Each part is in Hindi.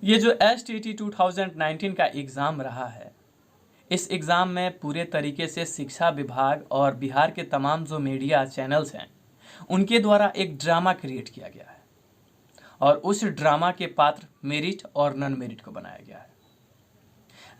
ये जो STT 2019 का एग्ज़ाम रहा है, इस एग्ज़ाम में पूरे तरीके से शिक्षा विभाग और बिहार के तमाम जो मीडिया चैनल्स हैं उनके द्वारा एक ड्रामा क्रिएट किया गया है और उस ड्रामा के पात्र मेरिट और नॉन मेरिट को बनाया गया है।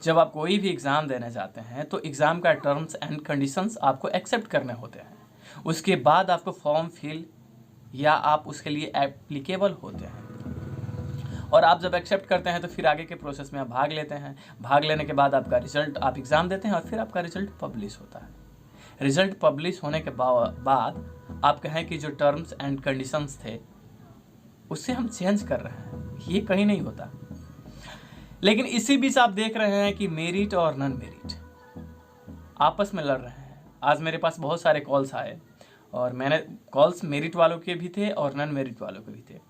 जब आप कोई भी एग्ज़ाम देने जाते हैं तो एग्ज़ाम का टर्म्स एंड कंडीशंस आपको एक्सेप्ट करने होते हैं, उसके बाद आपको फॉर्म फिल या आप उसके लिए एप्लीकेबल होते हैं और आप जब एक्सेप्ट करते हैं तो फिर आगे के प्रोसेस में आप भाग लेते हैं। भाग लेने के बाद आपका रिजल्ट, आप एग्ज़ाम देते हैं और फिर आपका रिजल्ट पब्लिश होता है। रिजल्ट पब्लिश होने के बाद आप कहें कि जो टर्म्स एंड कंडीशंस थे उससे हम चेंज कर रहे हैं, ये कहीं नहीं होता। लेकिन इसी बीच आप देख रहे हैं कि मेरिट और नॉन मेरिट आपस में लड़ रहे हैं। आज मेरे पास बहुत सारे कॉल्स आए और मैंने कॉल्स मेरिट वालों के भी थे और नॉन मेरिट वालों के भी थे।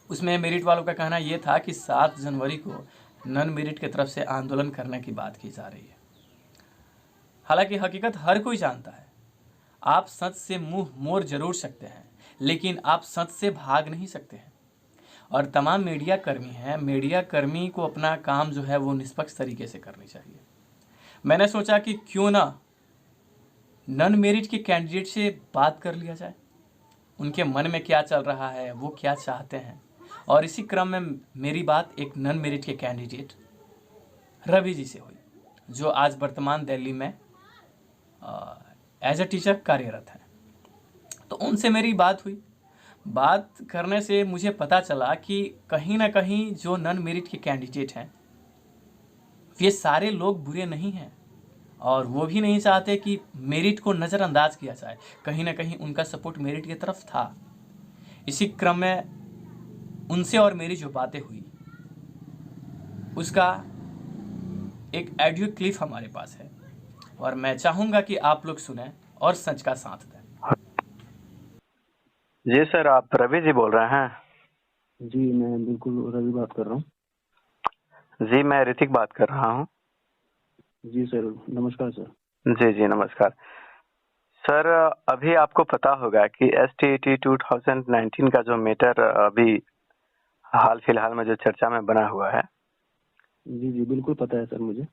उसमें मेरिट वालों का कहना ये था कि 7 जनवरी को नॉन मेरिट की तरफ से आंदोलन करने की बात की जा रही है। हालांकि हकीकत हर कोई जानता है, आप सच से मुंह मोड़ जरूर सकते हैं लेकिन आप सच से भाग नहीं सकते हैं। और तमाम मीडिया कर्मी हैं, मीडिया कर्मी को अपना काम जो है वो निष्पक्ष तरीके से करनी चाहिए। मैंने सोचा कि क्यों ना नॉन मेरिट के कैंडिडेट से बात कर लिया जाए, उनके मन में क्या चल रहा है, वो क्या चाहते हैं। और इसी क्रम में मेरी बात एक नॉन मेरिट के कैंडिडेट रवि जी से हुई, जो आज वर्तमान दिल्ली में एज ए टीचर कार्यरत हैं। तो उनसे मेरी बात हुई। बात करने से मुझे पता चला कि कहीं ना कहीं जो नॉन मेरिट के कैंडिडेट हैं ये सारे लोग बुरे नहीं हैं और वो भी नहीं चाहते कि मेरिट को नज़रअंदाज किया जाए। कहीं ना कहीं उनका सपोर्ट मेरिट की तरफ था। इसी क्रम में उनसे और मेरी जो बातें हुई उसका एक ऑडियो क्लिप हमारे पास है और मैं चाहूँगा कि आप लोग सुने और सच का साथ दें। जी सर, आप रवि जी बोल रहे हैं? जी मैं बिल्कुल रवि बात कर रहा हूँ। जी मैं ऋतिक बात कर रहा हूँ। जी सर, नमस्कार सर। जी जी नमस्कार सर। अभी आपको पता होगा कि STT 2019 का जो मैटर अभी हाल फिलहाल में जो चर्चा में बना हुआ है। जी जी बिल्कुल पता है सर मुझे।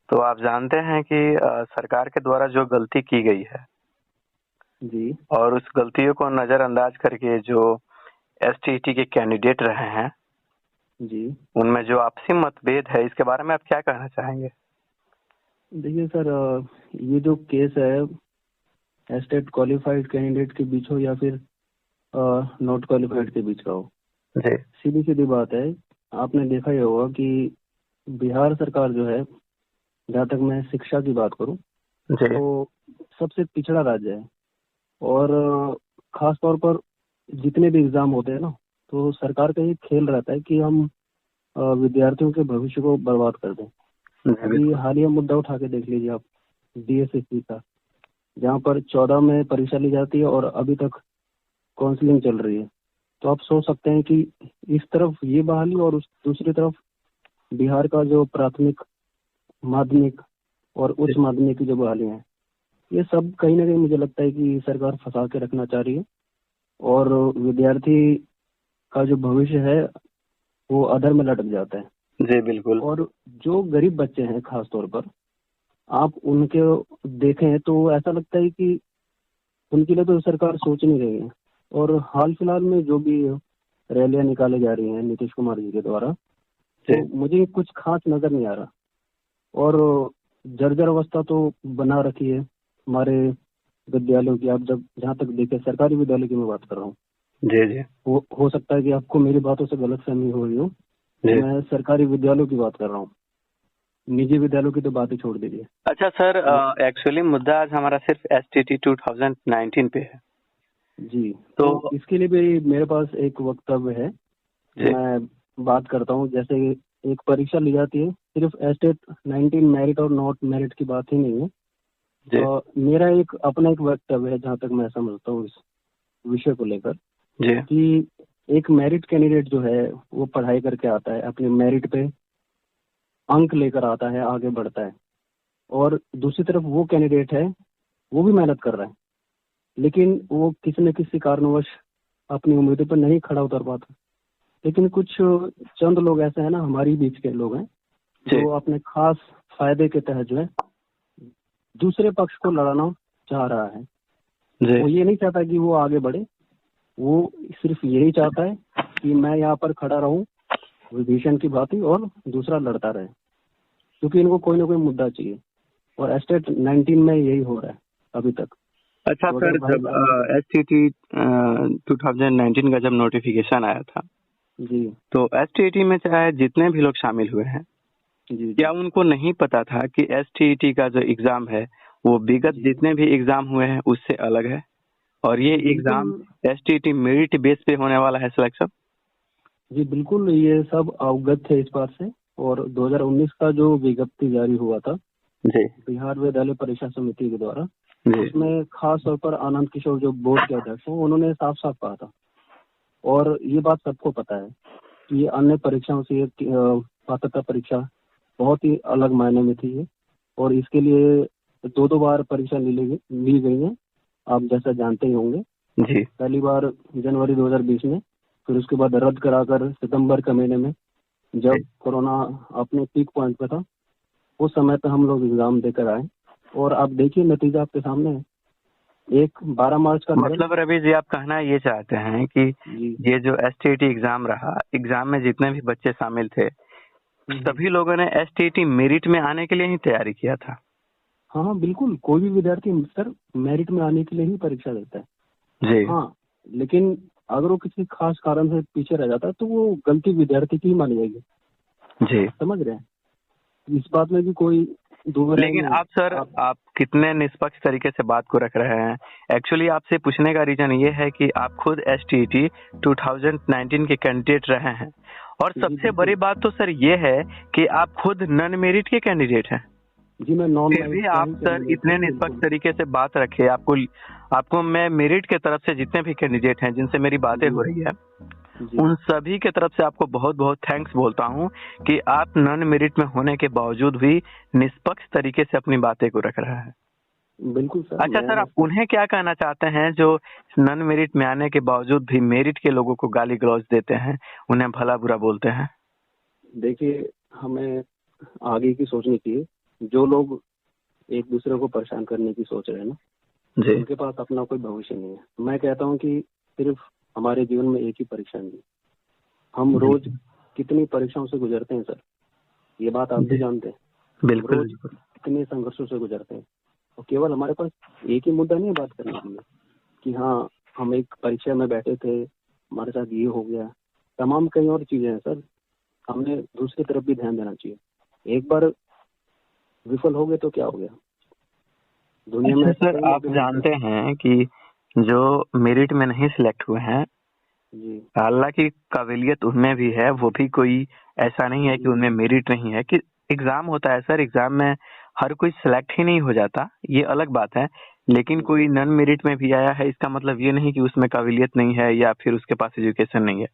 तो आप जानते हैं कि सरकार के द्वारा जो गलती की गई है जी, और उस गलतियों को नज़रअंदाज करके जो STT के कैंडिडेट रहे हैं जी उनमें जो आपसी मतभेद है, इसके बारे में आप क्या कहना चाहेंगे? देखिए सर, ये जो केस है स्टेट क्वालिफाइड कैंडिडेट के बीच हो या फिर नॉट क्वालिफाइड के बीच का हो, जी सीधी सीधी बात है। आपने देखा ही होगा कि बिहार सरकार जो है, जहाँ तक मैं शिक्षा की बात करूँ जी तो सबसे पिछड़ा राज्य है। और खास तौर पर जितने भी एग्जाम होते हैं ना, तो सरकार का ये खेल रहता है कि हम विद्यार्थियों के भविष्य को बर्बाद कर दें। अभी हालिया मुद्दा उठा के देख लीजिए आप, DSSC का, जहाँ पर 14 में परीक्षा ली जाती है और अभी तक काउंसलिंग चल रही है। तो आप सोच सकते हैं कि इस तरफ ये बहाली और उस दूसरी तरफ बिहार का जो प्राथमिक, माध्यमिक और उच्च माध्यमिक की जो बहाली है, ये सब कहीं ना कहीं मुझे लगता है कि सरकार फंसा के रखना चाह रही है और विद्यार्थी का जो भविष्य है वो अधर में लटक जाता है। जी बिल्कुल। और जो गरीब बच्चे हैं खास तौर पर, आप उनके देखें तो ऐसा लगता है कि उनके लिए तो सरकार सोच नहीं रही है। और हाल फिलहाल में जो भी रैलियां निकाली जा रही हैं नीतीश कुमार जी के द्वारा, तो मुझे कुछ खास नजर नहीं आ रहा। और जर्जर अवस्था तो बना रखी है हमारे विद्यालयों की। आप जब जहाँ तक देखें, सरकारी विद्यालय की मैं बात कर रहा हूँ। जी जी हो सकता है कि आपको मेरी बातों से गलतफहमी हो रही हो, मैं सरकारी विद्यालयों की बात कर रहा हूँ, निजी विद्यालयों की तो बात ही छोड़ दीजिए। अच्छा सर, एक्चुअली मुद्दा आज हमारा सिर्फ STT 2019 पे है। जी, तो इसके लिए भी मेरे पास एक वक्तव्य है, मैं बात करता हूँ। जैसे एक परीक्षा ली जाती है, सिर्फ STT 19 मेरिट और नॉट मेरिट की बात ही नहीं है। तो मेरा एक अपना एक वक्तव्य है, जहाँ तक मैं समझता हूँ इस विषय को लेकर, कि एक मेरिट कैंडिडेट जो है वो पढ़ाई करके आता है, अपने मेरिट पे अंक लेकर आता है, आगे बढ़ता है। और दूसरी तरफ वो कैंडिडेट है, वो भी मेहनत कर रहा है, लेकिन वो किसी न किसी कारणवश अपनी उम्मीदों पर नहीं खड़ा उतर पाता। लेकिन कुछ चंद लोग ऐसे हैं ना, हमारी बीच के लोग हैं, जी जो अपने खास फायदे के तहत जो है दूसरे पक्ष को लड़ाना चाह रहा है। जी वो ये नहीं चाहता कि वो आगे बढ़े, वो सिर्फ यही चाहता है कि मैं यहाँ पर खड़ा रहूं विभीषण की भांति और दूसरा लड़ता रहे, क्योंकि इनको कोई ना कोई मुद्दा चाहिए। और एस्टेट 19 में यही हो रहा है अभी तक। अच्छा तो अगर सर, भाई जब साहब STT 2019 का जब नोटिफिकेशन आया था, जी तो STT में चाहे जितने भी लोग शामिल हुए हैं, जी क्या उनको नहीं पता था कि STT का जो एग्जाम है वो विगत जी जितने भी एग्जाम हुए हैं उससे अलग है, और ये जी एग्जाम बिल्कुल STT मेरिट बेस पे होने वाला है सिलेक्शन? जी बिल्कुल, ये सब अवगत थे इस बात से। और 2019 का जो विज्ञप्ति जारी हुआ था जी बिहार विद्यालय परीक्षा समिति के द्वारा, जी उसमें खास तौर पर आनंद किशोर जो बोर्ड के अध्यक्ष हैं, उन्होंने साफ साफ कहा था, और ये बात सबको पता है कि ये अन्य परीक्षाओं से पात्रता परीक्षा बहुत ही अलग मायने में थी ये। और इसके लिए दो बार परीक्षा ली गई है, आप जैसा जानते ही होंगे। जी पहली बार जनवरी 2020 में, फिर उसके बाद रद्द कराकर सितंबर के महीने में, जब कोरोना अपने पीक पॉइंट पे था, उस समय पे हम लोग एग्जाम देकर आए। और आप देखिए नतीजा आपके सामने है। एक 12 मार्च का रिजल्ट। मतलब रवि जी, आप कहना ये चाहते हैं कि जी ये जो STT एग्जाम रहा, एग्जाम में जितने भी बच्चे शामिल थे सभी लोगों ने STT मेरिट में आने के लिए ही तैयारी किया था? हाँ हाँ बिल्कुल, कोई भी विद्यार्थी सर मेरिट में आने के लिए ही परीक्षा देता है। जी हाँ, लेकिन अगर वो किसी खास कारण से पीछे रह जाता है तो वो गलती विद्यार्थी की ही मानी जाएगी। जी। समझ रहे हैं, इस बात में भी कोई दो राय लेकिन नहीं है। आप सर, आप कितने निष्पक्ष तरीके से बात को रख रहे हैं। एक्चुअली आपसे पूछने का रीजन ये है कि आप खुद STT 2019 के कैंडिडेट रहे हैं, और जी, सबसे बिल्कुल। बड़ी बात तो सर ये है कि आप खुद नॉन मेरिट के कैंडिडेट हैं। जी मैं नॉन फिर भी आप सर इतने निष्पक्ष तरीके से बात रखे। आपको मैं मेरिट के तरफ से जितने भी कैंडिडेट हैं जिनसे मेरी बातें हो रही है, उन सभी के तरफ से आपको बहुत बहुत थैंक्स बोलता हूं कि आप नॉन मेरिट में होने के बावजूद भी निष्पक्ष तरीके से अपनी बातें को रख रहा है। बिल्कुल सर। अच्छा सर, आप उन्हें क्या कहना चाहते हैं जो नॉन मेरिट में आने के बावजूद भी मेरिट के लोगों को गाली गलौज देते हैं, उन्हें भला बुरा बोलते हैं? देखिए, हमें आगे की सोचनी चाहिए। जो लोग एक दूसरे को परेशान करने की सोच रहे हैं ना, जी उनके पास अपना कोई भविष्य नहीं है। मैं कहता हूँ कि सिर्फ हमारे जीवन में एक ही परीक्षा नहीं, हम रोज कितनी परीक्षाओं से गुजरते हैं सर, ये बात आप भी जानते हैं। बिल्कुल रोज बिल्कुल। कितने संघर्षों से गुजरते हैं, और केवल हमारे पास एक ही मुद्दा नहीं है बात करने के लिए कि हाँ हम एक परीक्षा में बैठे थे, हमारे साथ ये हो गया। तमाम कई और चीजें हैं सर, हमने दूसरी तरफ भी ध्यान देना चाहिए। एक बार विफल हो गए तो क्या हो गया, दुनिया में अच्छा ऐसे सर, कई आप लोग हैं। जानते हैं कि जो मेरिट में नहीं सिलेक्ट हुए हैं, जी हालांकि काबिलियत उनमें भी है, वो भी कोई ऐसा नहीं है कि उनमें मेरिट नहीं है। कि एग्जाम होता है सर, एग्जाम में हर कोई सिलेक्ट ही नहीं हो जाता, ये अलग बात है। लेकिन कोई नॉन मेरिट में भी आया है, इसका मतलब ये नहीं कि उसमें काबिलियत नहीं है या फिर उसके पास एजुकेशन नहीं है।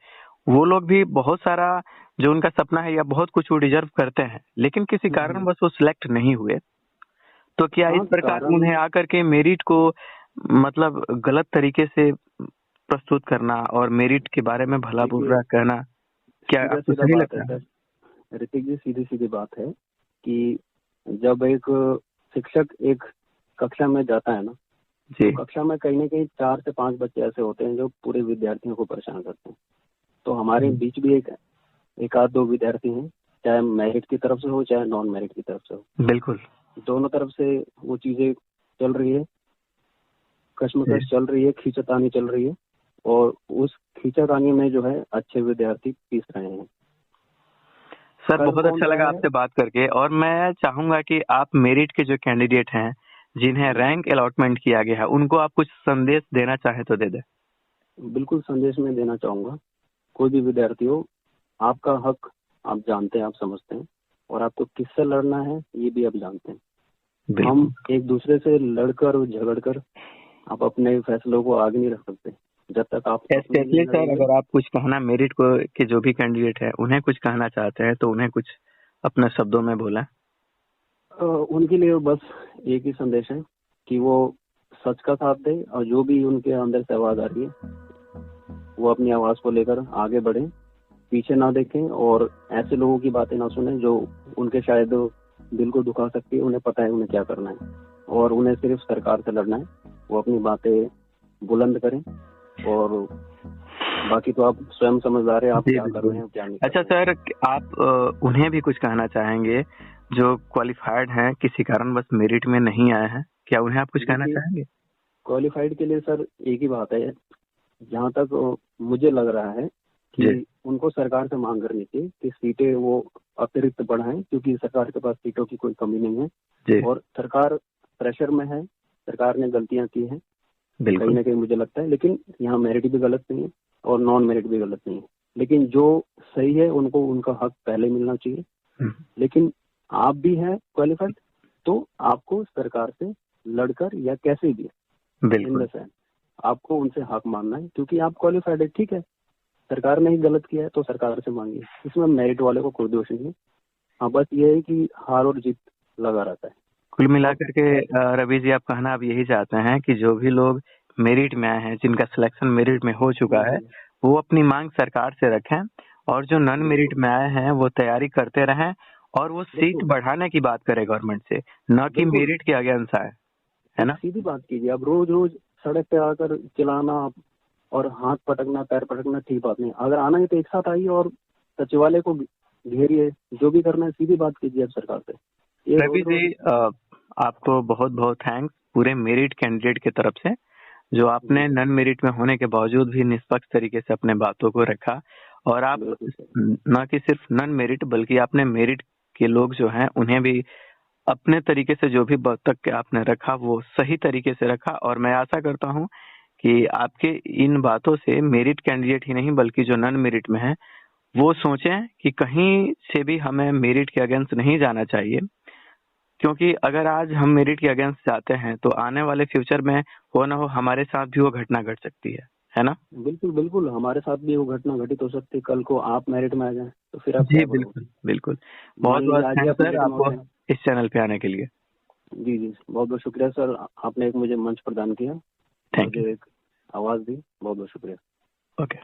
वो लोग भी बहुत सारा जो उनका सपना है या बहुत कुछ वो डिजर्व करते हैं, लेकिन किसी कारणवश वो सिलेक्ट नहीं हुए। तो क्या इस हाँ, प्रकार कारण उन्हें आकर के मेरिट को मतलब गलत तरीके से प्रस्तुत करना और मेरिट के बारे में भला देखिए, बुरा कहना, क्या सीधा आपको सीधा सही बात है लगता है? सर। ऋतिक जी, सीधी सीधी बात है कि जब एक शिक्षक एक कक्षा में जाता है ना, जी तो कक्षा में कहीं ना कहीं 4 से 5 बच्चे ऐसे होते हैं जो पूरे विद्यार्थियों को परेशान करते हैं। तो हमारे बीच भी एक आध दो विद्यार्थी हैं, चाहे मेरिट की तरफ से हो चाहे नॉन मेरिट की तरफ से हो, बिल्कुल। दोनों तरफ से वो चीजें चल रही है, कश्मकश चल रही है, खींचातानी चल रही है, और उस खींचातानी में जो है अच्छे विद्यार्थी पीस रहे हैं। सर कर बहुत कौन अच्छा रहा लगा है? आपसे बात करके, और मैं चाहूंगा कि आप मेरिट के जो कैंडिडेट हैं जिन्हें रैंक अलॉटमेंट किया गया है, उनको आप कुछ संदेश देना चाहें तो दे दें। बिल्कुल संदेश में देना चाहूंगा, कोई भी विद्यार्थी हो, आपका हक आप जानते हैं, आप समझते हैं, और आपको किससे लड़ना है ये भी आप जानते हैं। बिल्कुल। हम एक दूसरे से लड़कर और झगड़कर आप अपने फैसलों को आगे नहीं रख सकते। जब तक आप अपने लिए स्पेशली सर, लड़ेंगे, अगर आप कुछ कहना मेरिट को के जो भी कैंडिडेट है उन्हें कुछ कहना चाहते हैं तो उन्हें कुछ अपने शब्दों में बोलें। उनके लिए बस एक ही संदेश है कि वो सच का साथ दे, और जो भी उनके अंदर से आवाज आ रही है वो अपनी आवाज को लेकर आगे बढ़े, पीछे ना देखें और ऐसे लोगों की बातें ना सुने जो उनके शायद दिल को दुखा सकती है। उन्हें पता है उन्हें क्या करना है और उन्हें सिर्फ सरकार से लड़ना है। वो अपनी बातें बुलंद करें और बाकी तो आप स्वयं समझदार है, आप जी क्या कर बिल्कुल। रहे हैं क्या नहीं अच्छा कर रहे सर, आप उन्हें भी कुछ कहना चाहेंगे जो क्वालिफाइड हैं, किसी कारणवश मेरिट में नहीं आए हैं, क्या उन्हें आप कुछ हैं। कहना देखिए, चाहेंगे? क्वालिफाइड के लिए सर एक ही बात है, जहाँ तक मुझे लग रहा है जी कि उनको सरकार से मांग करनी चाहिए कि सीटें वो अतिरिक्त बढ़ाएं, क्योंकि सरकार के पास सीटों की कोई कमी नहीं है जी और सरकार प्रेशर में है, सरकार ने गलतियां की हैं कहीं बिल्कुल। ना कहीं मुझे लगता है, लेकिन यहाँ मेरिट भी गलत नहीं है और नॉन मेरिट भी गलत नहीं है, लेकिन जो सही है उनको उनका हक पहले मिलना चाहिए। हम्म, लेकिन आप भी हैं क्वालिफाइड तो आपको सरकार से लड़कर या कैसे भी इन बिल्कुल द सेंस आपको उनसे हक मानना है, क्योंकि आप क्वालिफाइड है। ठीक है, सरकार ने ही गलत किया है तो सरकार से मांगिए, इसमें मेरिट वाले को कोई दोष नहीं है। हाँ, बस ये है कि हार और जीत लगा रहता है। कुल मिलाकर के रवि जी, आप कहना अब यही चाहते हैं कि जो भी लोग मेरिट में आए हैं, जिनका सिलेक्शन मेरिट में हो चुका है, वो अपनी मांग सरकार से रखें और जो नॉन मेरिट में आए हैं वो तैयारी करते रहें और वो सीट बिल्कुल। बढ़ाने की बात करें गवर्नमेंट से, न कि बिल्कुल। मेरिट के अगेंस्ट आए, है ना? सीधी बात कीजिए, अब रोज रोज सड़क पे आकर चिल्लाना और हाथ पटकना पैर पटकना ठीक बात नहीं। अगर आना है तो एक साथ आइए और सचिवालय को घेरिए, जो भी करना है सीधी बात कीजिए अब सरकार से। ये रवि रोज जी, रोज आपको बहुत बहुत थैंक्स पूरे मेरिट कैंडिडेट की तरफ से, जो आपने नॉन मेरिट में होने के बावजूद भी निष्पक्ष तरीके से अपने बातों को रखा और आप बिल्कुल सर। न कि सिर्फ नॉन मेरिट बल्कि आपने मेरिट के लोग जो हैं उन्हें भी अपने तरीके से जो भी वक्तव्य आपने रखा वो सही तरीके से रखा और मैं आशा करता हूं कि आपके इन बातों से मेरिट कैंडिडेट ही नहीं बल्कि जो नॉन मेरिट में है वो सोचें कि कहीं से भी हमें मेरिट के अगेंस्ट नहीं जाना चाहिए, क्योंकि अगर आज हम मेरिट के अगेंस्ट जाते हैं तो आने वाले फ्यूचर में हो ना हो हमारे साथ भी वो घटना घट सकती है ना? बिल्कुल बिल्कुल, हमारे साथ भी वो घटना घटित हो सकती है। कल को आप मेरिट में आ जाए तो फिर आप जी क्या करोगे? बिल्कुल बिल्कुल। मान बहुत बहुत लीजिए आज ही थैंक्स आप सर मेरिट में हो आपको जाए। इस चैनल पे आने के लिए। जी जी, बहुत बहुत शुक्रिया सर, आपने एक मुझे मंच प्रदान किया, थैंक यू। मुझे एक आवाज दी, बहुत बहुत शुक्रिया। ओके।